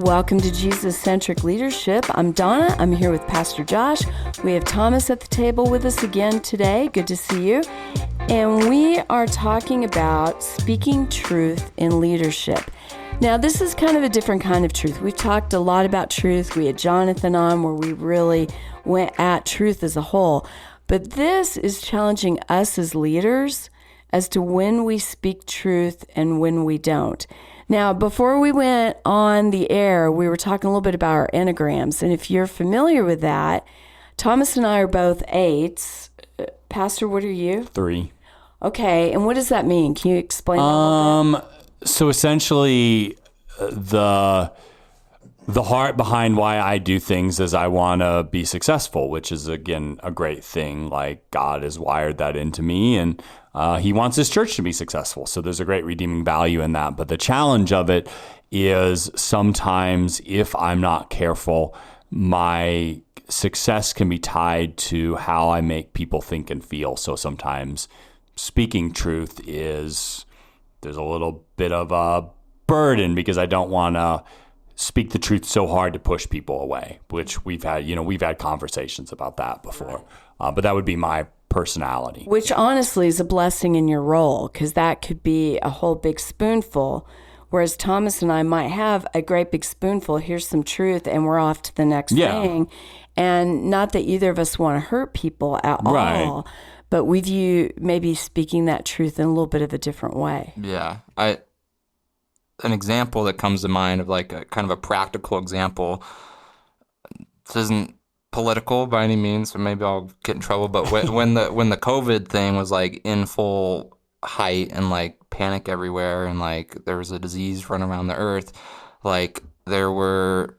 Welcome to Jesus-Centric Leadership. I'm Donna. I'm here with Pastor Josh. We have Thomas at the table with us again today. Good to see you. And we are talking about speaking truth in leadership. Now, this is kind of a different kind of truth. We've talked a lot about truth. We had Jonathan on where we really went at truth as a whole. But this is challenging us as leaders as to when we speak truth and when we don't. Now, before we went on the air, we were talking a little bit about our enneagrams. And if you're familiar with that, Thomas and I are both 8s. Pastor, what are you? 3. Okay. And what does that mean? Can you explain that a little bit? So essentially, the heart behind why I do things is I want to be successful, which is, again, a great thing. Like, God has wired that into me, and he wants his church to be successful. So there's a great redeeming value in that. But the challenge of it is sometimes if I'm not careful, my success can be tied to how I make people think and feel. So sometimes speaking truth there's a little bit of a burden because I don't want to speak the truth so hard to push people away, which we've had conversations about that before. But that would be my personality. Which honestly is a blessing in your role, because that could be a whole big spoonful, whereas Thomas and I might have a great big spoonful. Here's some truth, and we're off to the next thing. And not that either of us want to hurt people at all, but we view maybe speaking that truth in a little bit of a different way. Yeah. An example that comes to mind of like a kind of a practical example. This isn't political by any means, so maybe I'll get in trouble. But when the COVID thing was like in full height and like panic everywhere, and like there was a disease running around the earth, like there were.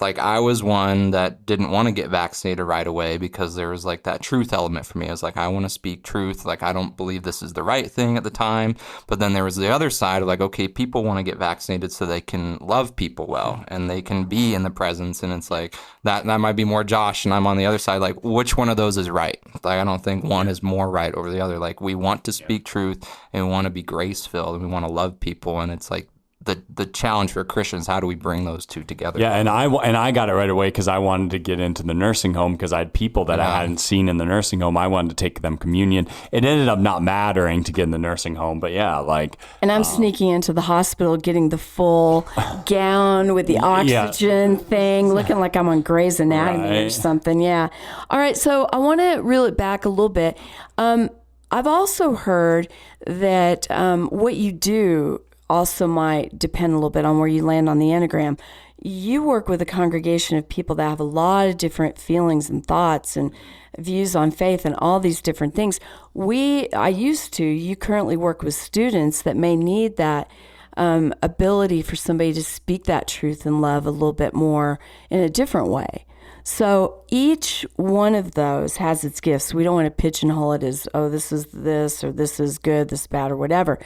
Like, I was one that didn't want to get vaccinated right away because there was, like, that truth element for me. I was like, I want to speak truth. Like, I don't believe this is the right thing at the time. But then there was the other side of, like, okay, people want to get vaccinated so they can love people well and they can be in the presence. And it's like, that might be more Josh, and I'm on the other side. Like, which one of those is right? Like, I don't think one is more right over the other. Like, we want to speak truth, and we want to be grace-filled, and we want to love people. And it's like, the challenge for Christians, how do we bring those two together? Yeah, and I got it right away because I wanted to get into the nursing home because I had people that I hadn't seen in the nursing home. I wanted to take them communion. It ended up not mattering to get in the nursing home, but yeah, like... And I'm sneaking into the hospital, getting the full gown with the oxygen thing, looking like I'm on Grey's Anatomy or something, yeah. All right, so I want to reel it back a little bit. I've also heard that what you do also might depend a little bit on where you land on the Enneagram. You work with a congregation of people that have a lot of different feelings and thoughts and views on faith and all these different things. You currently work with students that may need that ability for somebody to speak that truth and love a little bit more in a different way. So each one of those has its gifts. We don't want to pigeonhole it as, oh, this is this, or this is good, this is bad, or whatever.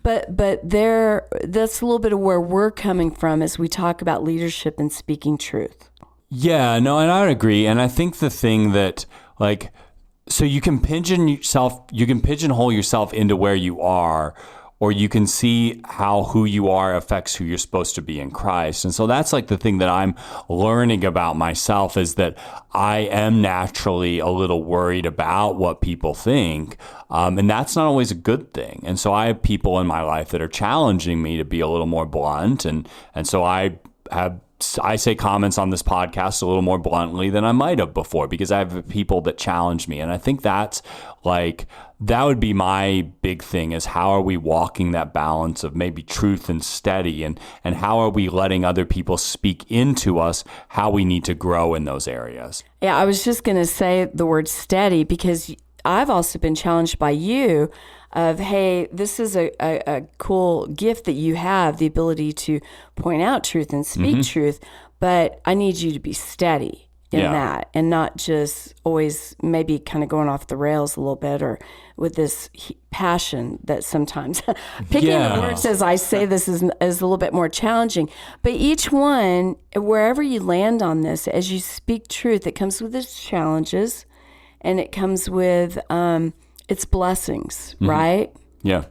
But that's a little bit of where we're coming from as we talk about leadership and speaking truth. Yeah, no, and I would agree. And I think the thing that, like, so you can pigeonhole yourself into where you are, or you can see how who you are affects who you're supposed to be in Christ. And so that's like the thing that I'm learning about myself, is that I am naturally a little worried about what people think. And that's not always a good thing. And so I have people in my life that are challenging me to be a little more blunt. And so I say comments on this podcast a little more bluntly than I might have before because I have people that challenge me. And I think that's like, that would be my big thing, is how are we walking that balance of maybe truth and steady, and how are we letting other people speak into us how we need to grow in those areas? Yeah, I was just going to say the word steady because I've also been challenged by you of, hey, this is a cool gift that you have, the ability to point out truth and speak truth, but I need you to be steady in that and not just always maybe kind of going off the rails a little bit, or with this passion that sometimes picking the words as I say this is a little bit more challenging. But each one, wherever you land on this, as you speak truth, it comes with its challenges and it comes with its blessings, right? Yeah.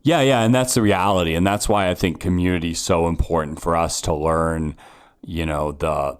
And that's the reality. And that's why I think community is so important for us to learn the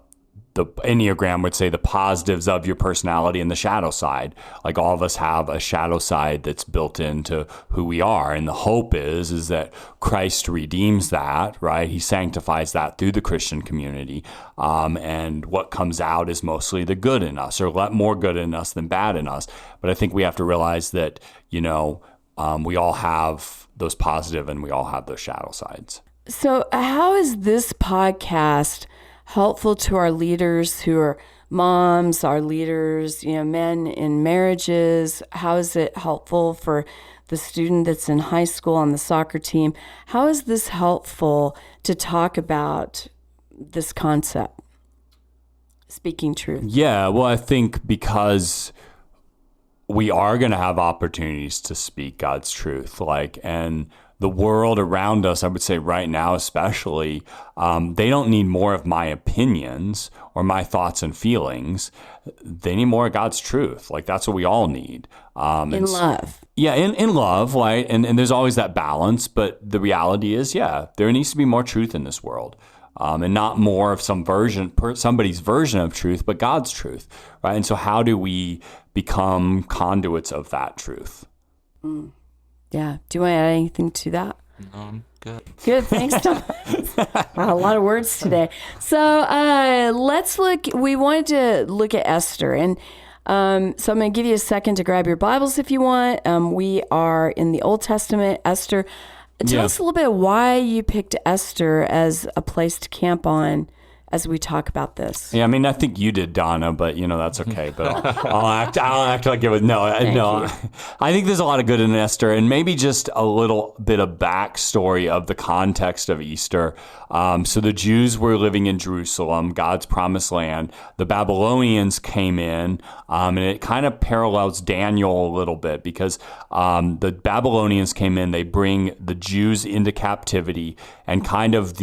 Enneagram would say the positives of your personality and the shadow side. Like all of us have a shadow side that's built into who we are. And the hope is that Christ redeems that, right? He sanctifies that through the Christian community. And what comes out is mostly the good in us, or a lot more good in us than bad in us. But I think we have to realize that, we all have those positive and we all have those shadow sides. So how is this podcast helpful to our leaders who are moms, our leaders, men in marriages? How is it helpful for the student that's in high school on the soccer team? How is this helpful to talk about this concept, speaking truth? Yeah, well, I think because we are going to have opportunities to speak God's truth, and the world around us, I would say right now especially, they don't need more of my opinions or my thoughts and feelings. They need more of God's truth. That's what we all need. In love. Yeah, in love, right? And there's always that balance, but the reality is, there needs to be more truth in this world. And not more of somebody's version of truth, but God's truth, right? And so how do we become conduits of that truth? Yeah. Do you want to add anything to that? No, I'm good. Good. Thanks, Tom. Wow, a lot of words today. So we wanted to look at Esther. And so I'm going to give you a second to grab your Bibles if you want. We are in the Old Testament, Esther. Tell us a little bit why you picked Esther as a place to camp on as we talk about this. Yeah, I think you did, Donna, but that's okay. But I'll act like it was no. I think there's a lot of good in Esther, and maybe just a little bit of backstory of the context of Easter. So the Jews were living in Jerusalem, God's promised land. The Babylonians came in, and it kind of parallels Daniel a little bit because the Babylonians came in. They bring the Jews into captivity, and kind of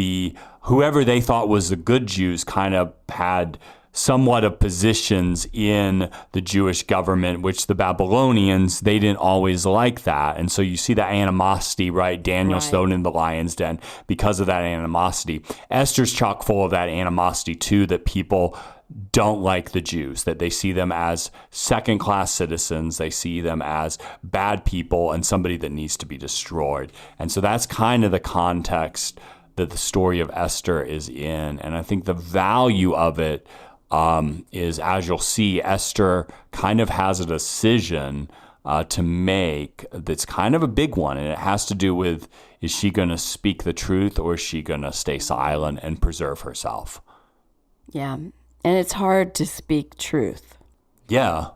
whoever they thought was the good Jews kind of had somewhat of positions in the Jewish government, which the Babylonians, they didn't always like that. And so you see that animosity, right? Daniel's thrown in the lion's den because of that animosity. Esther's chock full of that animosity too, that people don't like the Jews, that they see them as second-class citizens. They see them as bad people and somebody that needs to be destroyed. And so that's kind of the context that the story of Esther is in. And I think the value of it is, as you'll see, Esther kind of has a decision to make that's kind of a big one. And it has to do with, is she going to speak the truth or is she going to stay silent and preserve herself? Yeah. And it's hard to speak truth. Yeah.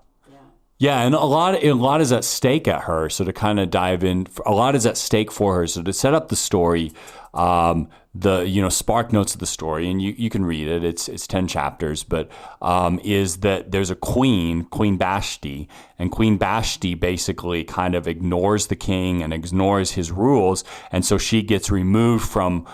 Yeah, and a lot is at stake at her. So to kind of dive in, a lot is at stake for her. So to set up the story, the spark notes of the story, and you can read it. It's 10 chapters, but is that there's a Queen Vashti, and Queen Vashti basically kind of ignores the king and ignores his rules, and so she gets removed from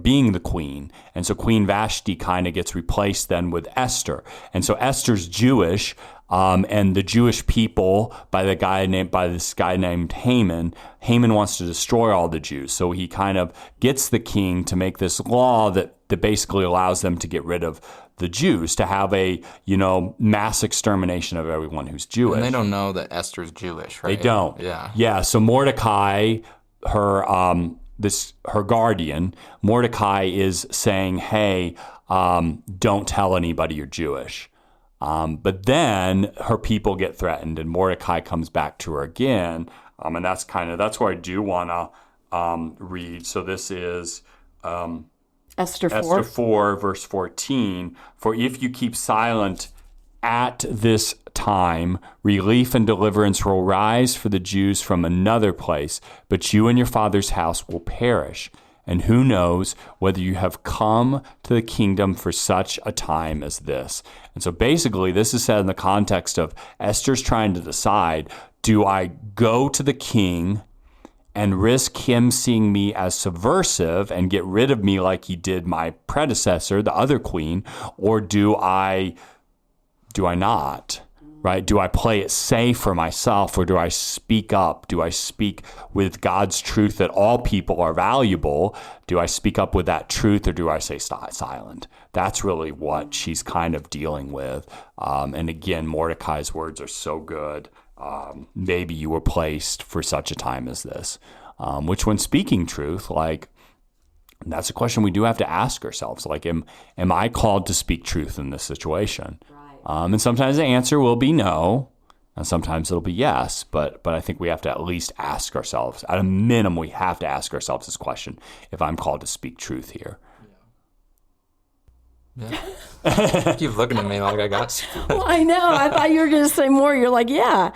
being the queen. And so Queen Vashti kind of gets replaced then with Esther. And so Esther's Jewish, and the Jewish people by this guy named Haman. Haman wants to destroy all the Jews. So he kind of gets the king to make this law that basically allows them to get rid of the Jews, to have a, mass extermination of everyone who's Jewish. And they don't know that Esther's Jewish, right? They don't. Yeah. Yeah. So Mordecai, her guardian, Mordecai is saying, hey, don't tell anybody you're Jewish. But then her people get threatened, and Mordecai comes back to her again. And that's where I do want to read. So this is Esther 4. Esther 4, verse 14. For if you keep silent at this time, relief and deliverance will rise for the Jews from another place, but you and your father's house will perish. And who knows whether you have come to the kingdom for such a time as this. And so basically, this is said in the context of Esther's trying to decide, do I go to the king and risk him seeing me as subversive and get rid of me like he did my predecessor, the other queen, or do I not? right? Do I play it safe for myself, or do I speak up? Do I speak with God's truth that all people are valuable? Do I speak up with that truth, or do I stay silent? That's really what she's kind of dealing with. And again, Mordecai's words are so good. Maybe you were placed for such a time as this, which when speaking truth, like, that's a question we do have to ask ourselves. Like, am I called to speak truth in this situation? And sometimes the answer will be no, and sometimes it'll be yes. But I think we have to at least ask ourselves, at a minimum, we have to ask ourselves this question: if I'm called to speak truth here. Yeah. Keep looking at me like I got. Well, I know. I thought you were going to say more. You're like, yeah.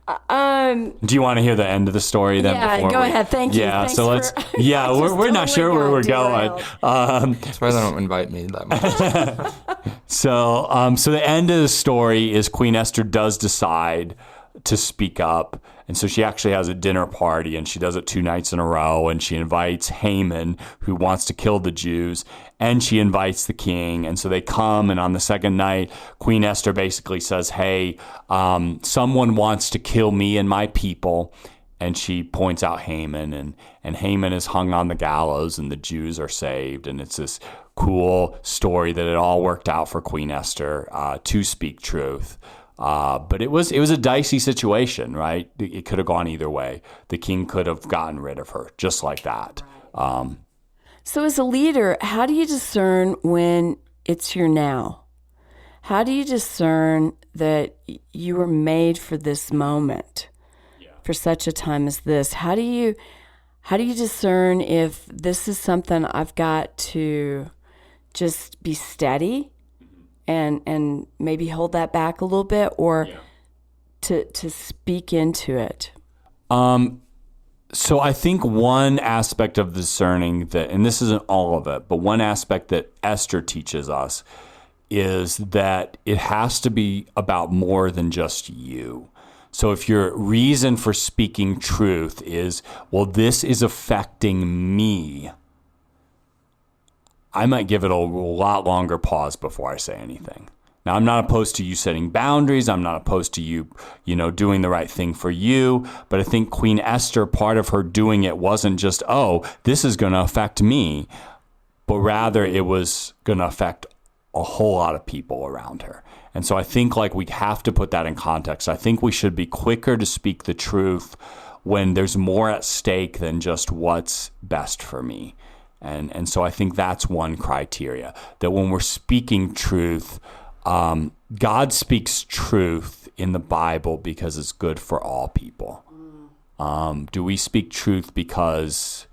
Do you want to hear the end of the story then? Yeah, go ahead. Thank you. Yeah, Thanks so let's. Yeah, we're not sure where we're going. That's why they don't invite me that much. So the end of the story is Queen Esther does decide to speak up. And so she actually has a dinner party, and she does it 2 nights in a row, and she invites Haman, who wants to kill the Jews, and she invites the king. And so they come, and on the second night, Queen Esther basically says, hey, someone wants to kill me and my people. And she points out Haman, and Haman is hung on the gallows, and the Jews are saved. And it's this cool story that it all worked out for Queen Esther to speak truth. But it was a dicey situation, right? It could have gone either way. The king could have gotten rid of her just like that. So as a leader, how do you discern when it's your now? How do you discern that you were made for this moment, for such a time as this? How do you discern if this is something I've got to just be steady and maybe hold that back a little bit, or to speak into it? So I think one aspect of discerning that, and this isn't all of it, but one aspect that Esther teaches us is that it has to be about more than just you. So if your reason for speaking truth is, well, this is affecting me, I might give it a lot longer pause before I say anything. Now, I'm not opposed to you setting boundaries. I'm not opposed to you, doing the right thing for you. But I think Queen Esther, part of her doing it wasn't just, oh, this is going to affect me, but rather it was going to affect a whole lot of people around her. And so I think we have to put that in context. I think we should be quicker to speak the truth when there's more at stake than just what's best for me. And so I think that's one criteria, that when we're speaking truth, God speaks truth in the Bible because it's good for all people. Do we speak truth because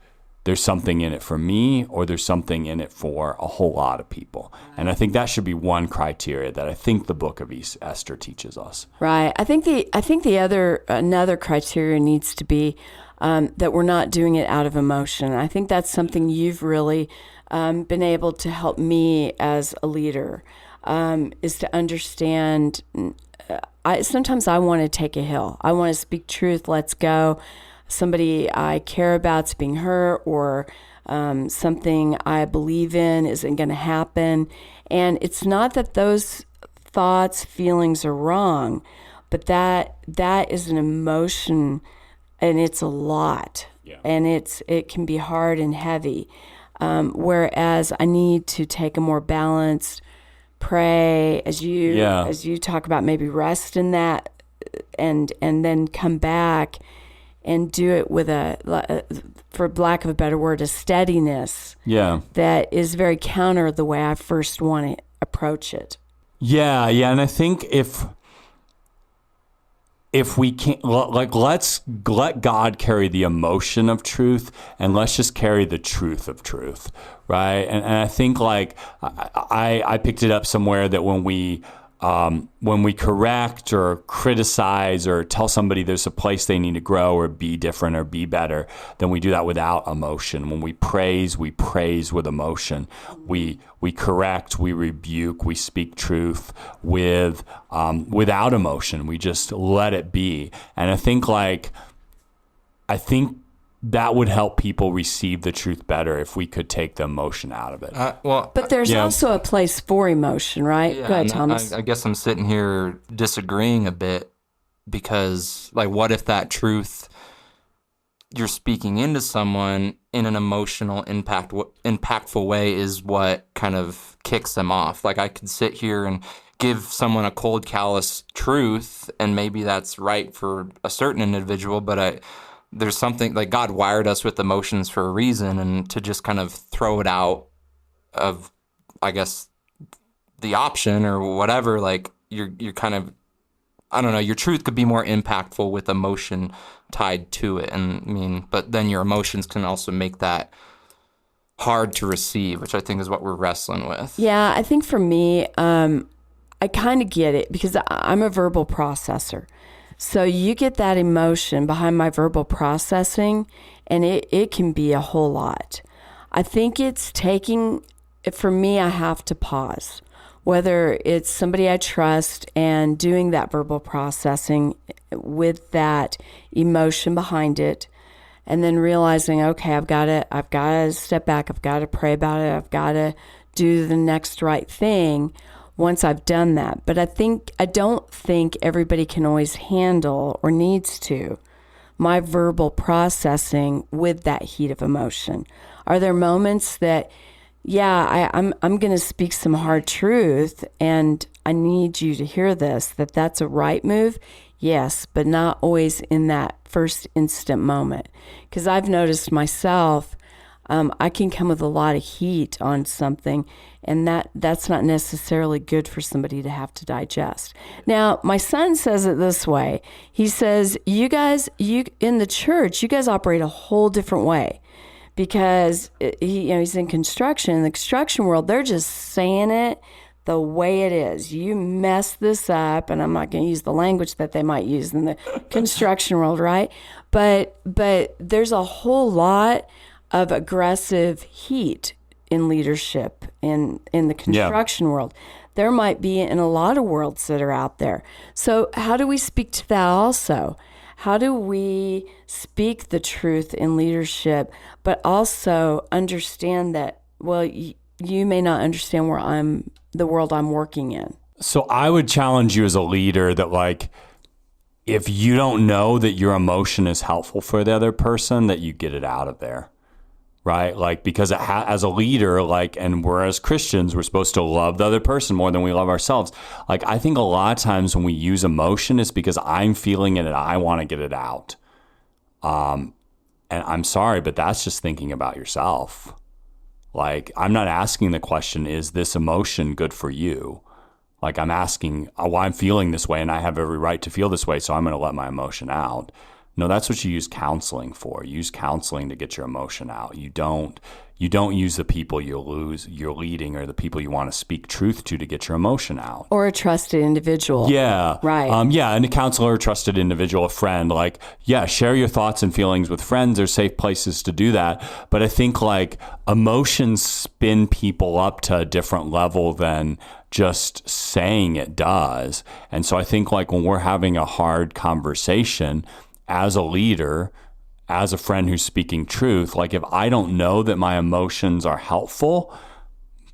there's something in it for me, or there's something in it for a whole lot of people? And I think that should be one criteria that I think the book of Esther teaches us. Right. I think another criteria needs to be that we're not doing it out of emotion. I think that's something you've really been able to help me as a leader, is to understand. Sometimes I want to take a hill. I want to speak truth. Let's go. Somebody I care about's being hurt, or something I believe in isn't going to happen. And it's not that those thoughts, feelings are wrong, but that is an emotion. And it's a lot, and it can be hard and heavy. Whereas I need to take a more balanced, pray, as you talk about, maybe rest in that, and then come back and do it with for lack of a better word, a steadiness. That is very counter the way I first want to approach it. Yeah, and I think if we can't, let's let God carry the emotion of truth, and let's just carry the truth of truth, right? And I think I picked it up somewhere that when we correct or criticize or tell somebody there's a place they need to grow or be different or be better, then we do that without emotion. When we praise with emotion. We correct, we rebuke, we speak truth without emotion. We just let it be. And I think that would help people receive the truth better if we could take the emotion out of it. But there's also a place for emotion, right? Yeah, Go ahead, Thomas. I guess I'm sitting here disagreeing a bit because, like, what if that truth you're speaking into someone in an emotional impactful way is what kind of kicks them off? Like, I could sit here and give someone a cold, callous truth, and maybe that's right for a certain individual, but there's something, like, God wired us with emotions for a reason, and to just kind of throw it out of, I guess, the option or whatever, like, you're kind of, I don't know, your truth could be more impactful with emotion tied to it. And but then your emotions can also make that hard to receive, which I think is what we're wrestling with. Yeah, I think for me, I kind of get it because I'm a verbal processor. So you get that emotion behind my verbal processing, and it can be a whole lot. I think it's for me, I have to pause. Whether it's somebody I trust and doing that verbal processing with that emotion behind it, and then realizing, okay, I've got to step back. I've got to pray about it. I've got to do the next right thing once I've done that. But I don't think everybody can always handle or needs to my verbal processing with that heat of emotion. Are there moments that, yeah, I'm going to speak some hard truth, and I need you to hear this, that's a right move? Yes, but not always in that first instant moment. Because I've noticed myself, I can come with a lot of heat on something, and that's not necessarily good for somebody to have to digest. Now, my son says it this way. He says, you in the church, you guys operate a whole different way. Because he's in construction. In the construction world, they're just saying it the way it is. You mess this up, and I'm not going to use the language that they might use in the construction world, right? But there's a whole lot of aggressive heat in leadership in the construction world. There might be in a lot of worlds that are out there. So how do we speak to that also? How do we speak the truth in leadership, but also understand that, well, you may not understand the world I'm working in? So I would challenge you as a leader that, like, if you don't know that your emotion is helpful for the other person, that you get it out of there, right? Like, because as a leader, like, and we're as Christians, we're supposed to love the other person more than we love ourselves. Like, I think a lot of times when we use emotion, it's because I'm feeling it and I want to get it out. And I'm sorry, but that's just thinking about yourself. Like, I'm not asking the question, is this emotion good for you? Like, I'm asking, oh, I'm feeling this way and I have every right to feel this way, so I'm going to let my emotion out. No, that's what you use counseling for. You use counseling to get your emotion out. You don't use the people you're leading or the people you want to speak truth to get your emotion out. Or a trusted individual. Yeah. Right. And a counselor, a trusted individual, a friend. Like, yeah, share your thoughts and feelings with friends. There's safe places to do that. But I think, like, emotions spin people up to a different level than just saying it does. And so I think, like, when we're having a hard conversation, as a leader, as a friend who's speaking truth, like, if I don't know that my emotions are helpful,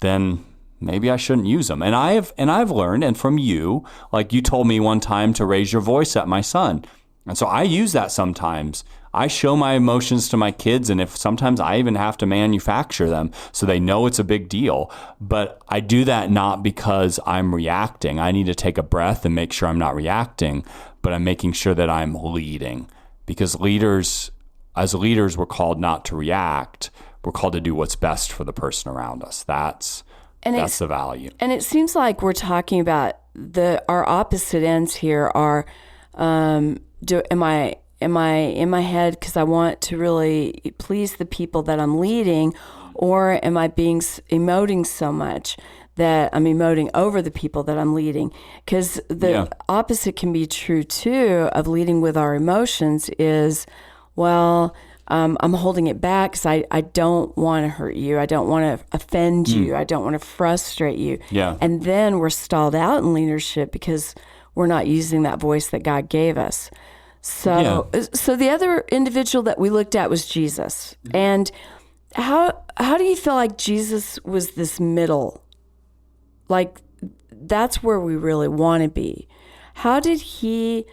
then maybe I shouldn't use them. And I've learned, and from you, like, you told me one time to raise your voice at my son. And so I use that sometimes. I show my emotions to my kids, and if sometimes I even have to manufacture them so they know it's a big deal. But I do that not because I'm reacting. I need to take a breath and make sure I'm not reacting, but I'm making sure that I'm leading. Because as leaders, we're called not to react. We're called to do what's best for the person around us. That's the value. And it seems like we're talking about our opposite ends here are, am I in my head because I want to really please the people that I'm leading, or am I emoting so much that I'm emoting over the people that I'm leading? Because the opposite can be true too of leading with our emotions is, well, I'm holding it back because I don't want to hurt you. I don't want to offend you. I don't want to frustrate you. Yeah. And then we're stalled out in leadership because we're not using that voice that God gave us. So the other individual that we looked at was Jesus. And how do you feel like Jesus was this middle? Like, that's where we really want to be. How did he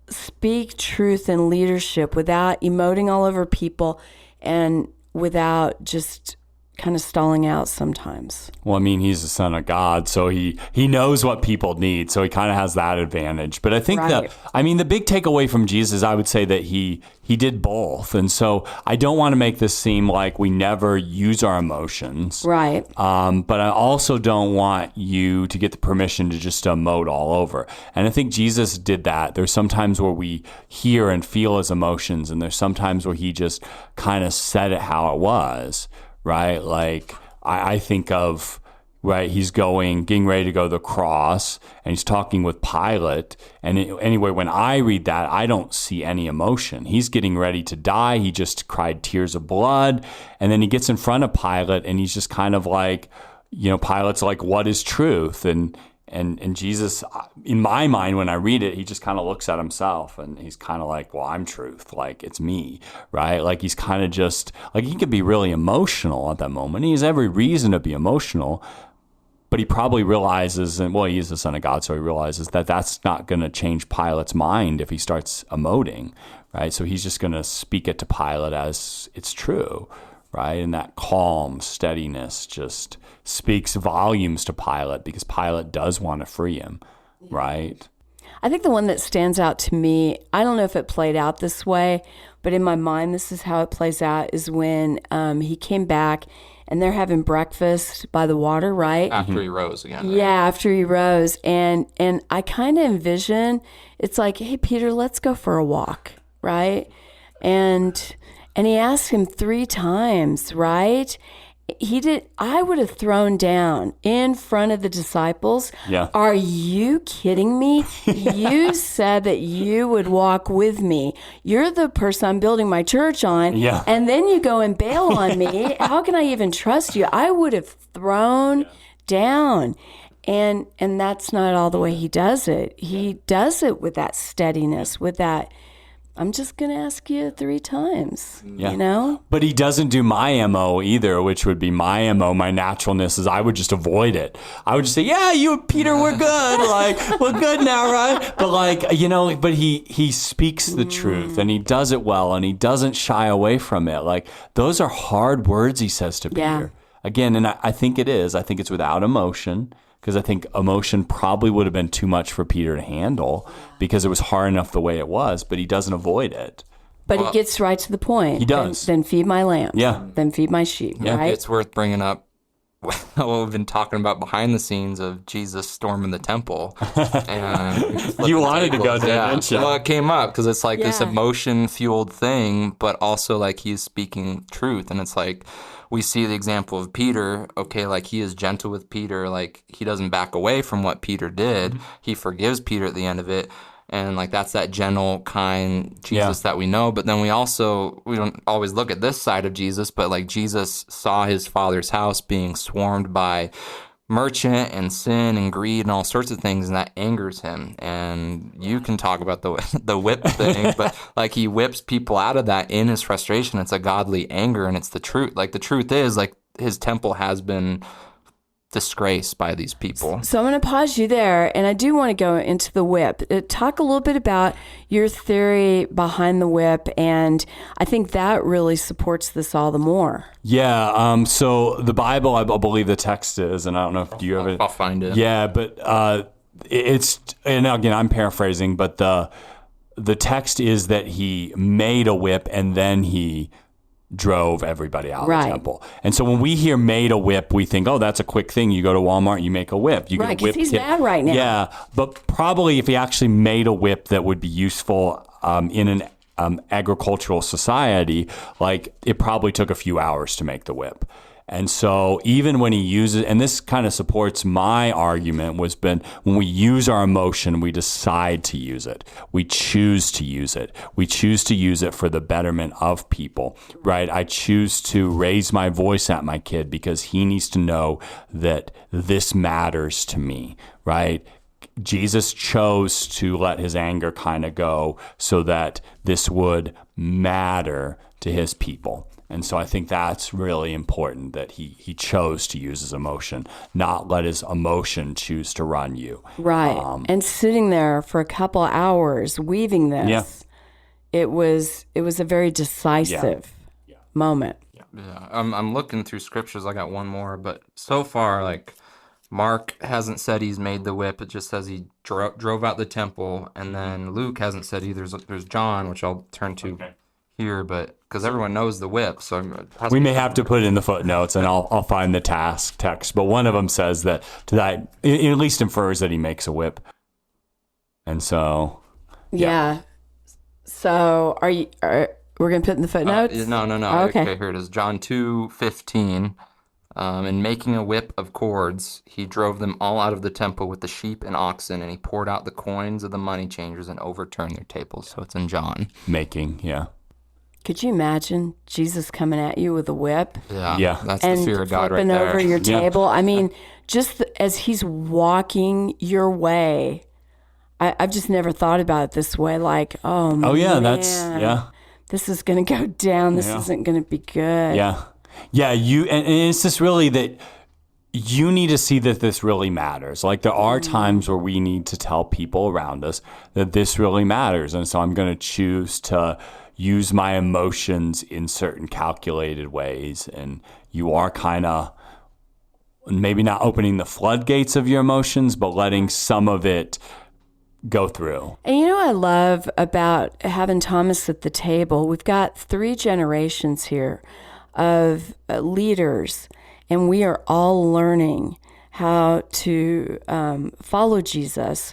speak truth and leadership without emoting all over people and without just kind of stalling out sometimes? Well, I mean, he's the Son of God, so he knows what people need, so he kind of has that advantage. But I think the big takeaway from Jesus, I would say that he did both. And so I don't want to make this seem like we never use our emotions. Right. But I also don't want you to get the permission to just emote all over. And I think Jesus did that. There's sometimes where we hear and feel his emotions, and there's sometimes where he just kind of said it how it was. Right? Like, I think of, right, he's getting ready to go to the cross, and he's talking with Pilate. And anyway, when I read that, I don't see any emotion. He's getting ready to die. He just cried tears of blood. And then he gets in front of Pilate, and he's just kind of like, Pilate's like, what is truth? And Jesus, in my mind, when I read it, he just kind of looks at himself and he's kind of like, well, I'm truth. Like, it's me, right? Like, he's kind of just, like, he could be really emotional at that moment. He has every reason to be emotional, but he probably realizes, and well, he is the Son of God, so he realizes that that's not going to change Pilate's mind if he starts emoting, right? So he's just going to speak it to Pilate as it's true, right? And that calm steadiness just speaks volumes to Pilate, because Pilate does want to free him, right? I think the one that stands out to me, I don't know if it played out this way, but in my mind, this is how it plays out, is when he came back and they're having breakfast by the water, right? After he rose again. Right? Yeah, after he rose. And I kind of envision, it's like, hey, Peter, let's go for a walk, right? And he asked him 3 times, right? I would have thrown down in front of the disciples. Yeah. Are you kidding me? You said that you would walk with me. You're the person I'm building my church on. Yeah. And then you go and bail on me. How can I even trust you? I would have thrown down. And that's not all the way he does it. He does it with that steadiness, with that, I'm just going to ask you 3 times, But he doesn't do my MO either, which would be my MO. My naturalness is I would just avoid it. I would just say, yeah, you and Peter, we're good. Like, we're good now, right? But but he speaks the truth, and he does it well, and he doesn't shy away from it. Like, those are hard words he says to Peter. Again, and I think it is. I think it's without emotion, because I think emotion probably would have been too much for Peter to handle, because it was hard enough the way it was, but he doesn't avoid it. But he gets right to the point. He does. Then feed my lambs. Yeah. Then feed my sheep, right? It's worth bringing up what we've been talking about behind the scenes of Jesus storming the temple. And you wanted to go there, didn't you? Well, it came up because it's like this emotion-fueled thing, but also like he's speaking truth. And it's like, we see the example of Peter, okay, like he is gentle with Peter, like he doesn't back away from what Peter did. Mm-hmm. He forgives Peter at the end of it. And like that's that gentle, kind Jesus that we know. But then we don't always look at this side of Jesus, but like Jesus saw his Father's house being swarmed by merchant and sin and greed and all sorts of things, and that angers him. And you can talk about the whip thing, but like he whips people out of that in his frustration. It's a godly anger, and it's the truth. Like the truth is, like his temple has been disgraced by these people. So I'm going to pause you there, and I do want to go into the whip. Talk a little bit about your theory behind the whip, and I think that really supports this all the more. Yeah, so the Bible, I believe the text is, and I don't know if you have it. I'll find it. Yeah, but it's, and again, I'm paraphrasing, but the text is that he made a whip and then he drove everybody out of the temple. And so when we hear made a whip, we think, oh, that's a quick thing. You go to Walmart, you make a whip. You get a whip. He's mad right now. Yeah, but probably if he actually made a whip that would be useful in an agricultural society, like it probably took a few hours to make the whip. And so even when he uses, and this kind of supports my argument, when we use our emotion, we decide to use it. We choose to use it. We choose to use it for the betterment of people, right? I choose to raise my voice at my kid because he needs to know that this matters to me, right? Jesus chose to let his anger kind of go so that this would matter to his people. And so I think that's really important, that he chose to use his emotion, not let his emotion choose to run you. Right. And sitting there for a couple hours weaving this, it was a very decisive moment. Yeah. I'm looking through scriptures. I got one more, but so far, like, Mark hasn't said he's made the whip. It just says he drove out the temple. And then Luke hasn't said either. There's John, which I'll turn to here, but because everyone knows the whip. So we may have to put it in the footnotes, and I'll find the text. But one of them says that it at least infers that he makes a whip. And so. Yeah. So we're going to put in the footnotes? No. Okay, here it is. John 2:15. In making a whip of cords, he drove them all out of the temple with the sheep and oxen, and he poured out the coins of the money changers and overturned their tables. So it's in John. Making, yeah. Could you imagine Jesus coming at you with a whip? Yeah. That's the fear of God right there. And flipping over your table. I mean, just as he's walking your way, I've just never thought about it this way. Like, oh yeah, this is going to go down. This isn't going to be good. Yeah. Yeah, and it's just really that you need to see that this really matters. Like, there are times where we need to tell people around us that this really matters. And so I'm going to choose to use my emotions in certain calculated ways. And you are kind of maybe not opening the floodgates of your emotions, but letting some of it go through. And you know what I love about having Thomas at the table? We've got 3 generations here of leaders, and we are all learning how to follow Jesus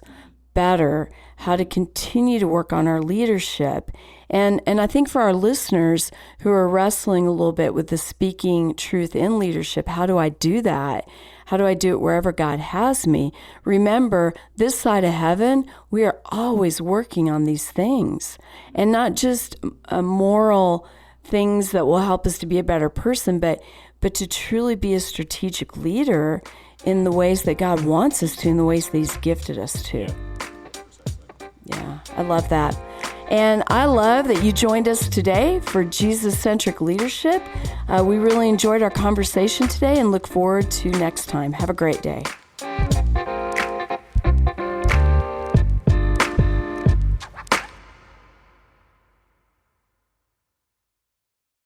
better, how to continue to work on our leadership. And I think for our listeners who are wrestling a little bit with the speaking truth in leadership, how do I do that? How do I do it wherever God has me? Remember, this side of heaven, we are always working on these things, and not just a moral things that will help us to be a better person, but to truly be a strategic leader in the ways that God wants us to, in the ways that he's gifted us to. Yeah, I love that. And I love that you joined us today for Jesus-Centric Leadership. We really enjoyed our conversation today and look forward to next time. Have a great day.